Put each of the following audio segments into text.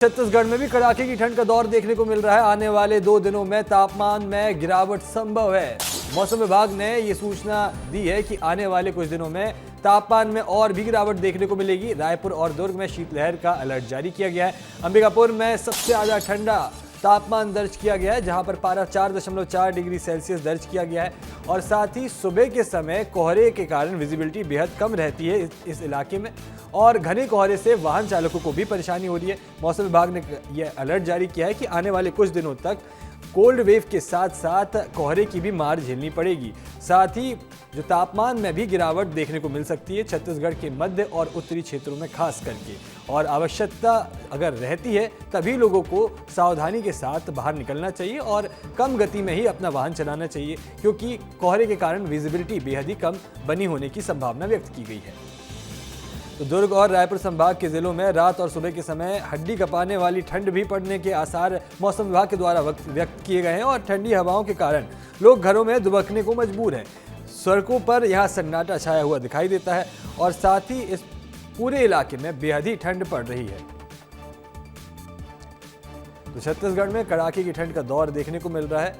छत्तीसगढ़ में भी कड़ाके की ठंड का दौर देखने को मिल रहा है। आने वाले 2 दिनों में तापमान में गिरावट संभव है। मौसम विभाग ने ये सूचना दी है कि आने वाले कुछ दिनों में तापमान में और भी गिरावट देखने को मिलेगी। रायपुर और दुर्ग में शीतलहर का अलर्ट जारी किया गया है। अंबिकापुर में सबसे ज्यादा ठंडा तापमान दर्ज किया गया है, जहां पर पारा 4.4 डिग्री सेल्सियस दर्ज किया गया है। और साथ ही सुबह के समय कोहरे के कारण विजिबिलिटी बेहद कम रहती है इस इलाके में, और घने कोहरे से वाहन चालकों को भी परेशानी हो रही है। मौसम विभाग ने यह अलर्ट जारी किया है कि आने वाले कुछ दिनों तक कोल्ड वेव के साथ साथ कोहरे की भी मार झेलनी पड़ेगी। साथ ही जो तापमान में भी गिरावट देखने को मिल सकती है छत्तीसगढ़ के मध्य और उत्तरी क्षेत्रों में खास करके, और आवश्यकता अगर रहती है तभी लोगों को सावधानी के साथ बाहर निकलना चाहिए और कम गति में ही अपना वाहन चलाना चाहिए, क्योंकि कोहरे के कारण विजिबिलिटी बेहद ही कम बनी होने की संभावना व्यक्त की गई है। तो दुर्ग और रायपुर संभाग के जिलों में रात और सुबह के समय हड्डी कपाने वाली ठंड भी पड़ने के आसार मौसम विभाग के द्वारा व्यक्त किए गए हैं, और ठंडी हवाओं के कारण लोग घरों में दुबकने को मजबूर हैं। सड़कों पर यहां सन्नाटा छाया हुआ दिखाई देता है, और साथ ही इस पूरे इलाके में बेहद ही ठंड पड़ रही है। तो छत्तीसगढ़ में कड़ाके की ठंड का दौर देखने को मिल रहा है,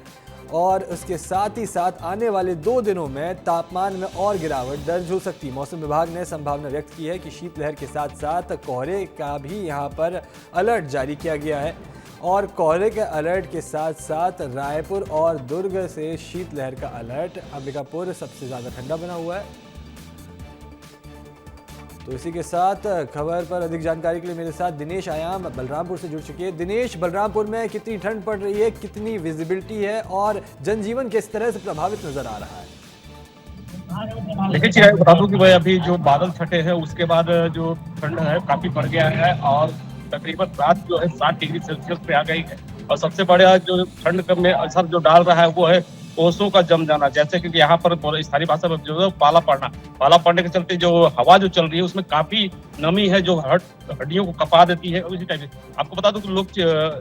और उसके साथ ही साथ आने वाले 2 दिनों में तापमान में और गिरावट दर्ज हो सकती है। मौसम विभाग ने संभावना व्यक्त की है कि शीतलहर के साथ साथ कोहरे का भी यहां पर अलर्ट जारी किया गया है, और कोहरे के अलर्ट के साथ साथ रायपुर और दुर्ग से शीतलहर का अलर्ट। अंबिकापुर सबसे ज़्यादा ठंडा बना हुआ है। तो इसी के साथ खबर पर अधिक जानकारी के लिए मेरे साथ दिनेश आयाम बलरामपुर से जुड़ चुके हैं। दिनेश, बलरामपुर में कितनी ठंड पड़ रही है, कितनी विजिबिलिटी है, और जनजीवन किस तरह से प्रभावित नजर आ रहा है? देखिए, बता दूं कि भाई अभी जो बादल छटे हैं उसके बाद जो ठंड है काफी बढ़ गया है, और तकरीबन रात जो है 7 डिग्री सेल्सियस पे आ गई है। और सबसे बड़ा जो ठंड में असर जो डाल रहा है वो है ओसों का जम जाना। जैसे कि यहाँ पर स्थानीय भाषा में जो है पाला पड़ने के चलते जो हवा जो चल रही है उसमें काफी नमी है, जो हड्डियों को कपा देती है। इसी टाइप आपको बता दूं कि लोग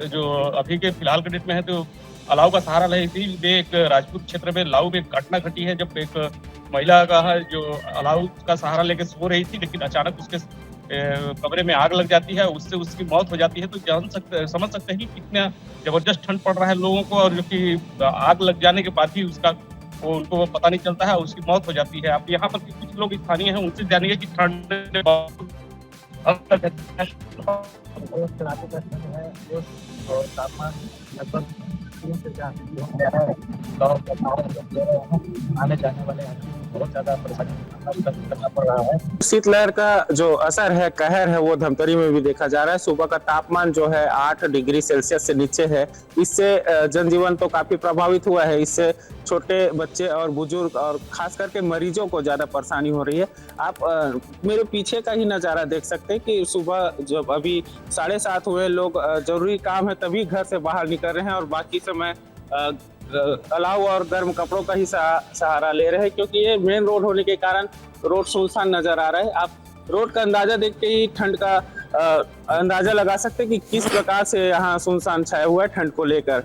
जो अभी के फिलहाल के डेट में है तो अलाव का सहारा ले थी। एक राजपूत क्षेत्र में लाऊ में एक घटना घटी है, जब एक महिला का है जो अलाव का सहारा लेके सो रही थी, लेकिन अचानक उसके कमरे में आग लग जाती है, उससे उसकी मौत हो जाती है। तो समझ सकते हैं कि कितना जबरदस्त ठंड पड़ रहा है लोगों को, और जो कि आग लग जाने के बाद ही उनको पता नहीं चलता है, उसकी मौत हो जाती है। आप यहाँ पर कुछ लोग स्थानीय हैं, उनसे जानिए कि ठंड तापमान लगभग आने जाने वाले बहुत ज्यादा परेशानी करना पड़ रहा है। शीतलहर का जो असर है, कहर है, वो धमतरी में भी देखा जा रहा है। सुबह का तापमान जो है 8 डिग्री सेल्सियस से नीचे है। इससे जनजीवन तो काफी प्रभावित हुआ है। इससे छोटे बच्चे और बुजुर्ग और खास करके मरीजों को ज्यादा परेशानी हो रही है। आप मेरे पीछे का ही नजारा देख सकते हैं कि सुबह जब अभी 7:30 हुए, लोग जरूरी काम है तभी घर से बाहर निकल रहे हैं, और बाकी समय अलाव और गर्म कपड़ों का ही सहारा ले रहे हैं, क्योंकि ये मेन रोड होने के कारण रोड सुनसान नजर आ रहा है। आप रोड का अंदाजा देख के ही ठंड का अंदाजा लगा सकते हैं कि किस प्रकार से यहाँ सुनसान छाया हुआ है ठंड को लेकर।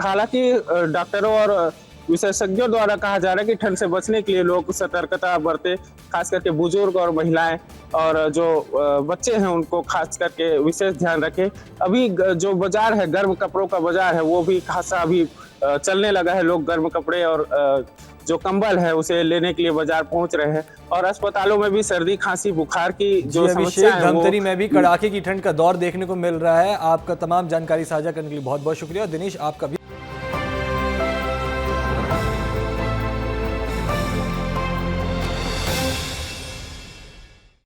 हालांकि डॉक्टरों और विशेषज्ञों द्वारा कहा जा रहा है कि ठंड से बचने के लिए लोग सतर्कता बरते, खास करके बुजुर्ग और महिलाएं और जो बच्चे हैं उनको खास करके विशेष ध्यान रखें। अभी जो बाजार है, गर्म कपड़ों का बाजार है, वो भी खासा अभी चलने लगा है। लोग गर्म कपड़े और जो कंबल है उसे लेने के लिए बाजार पहुंच रहे हैं, और अस्पतालों में भी सर्दी खांसी बुखार की जो समस्या है, धमतरी में भी कड़ाके की ठंड का दौर देखने को मिल रहा है। आपका तमाम जानकारी साझा करने के लिए बहुत बहुत शुक्रिया दिनेश। आपका भी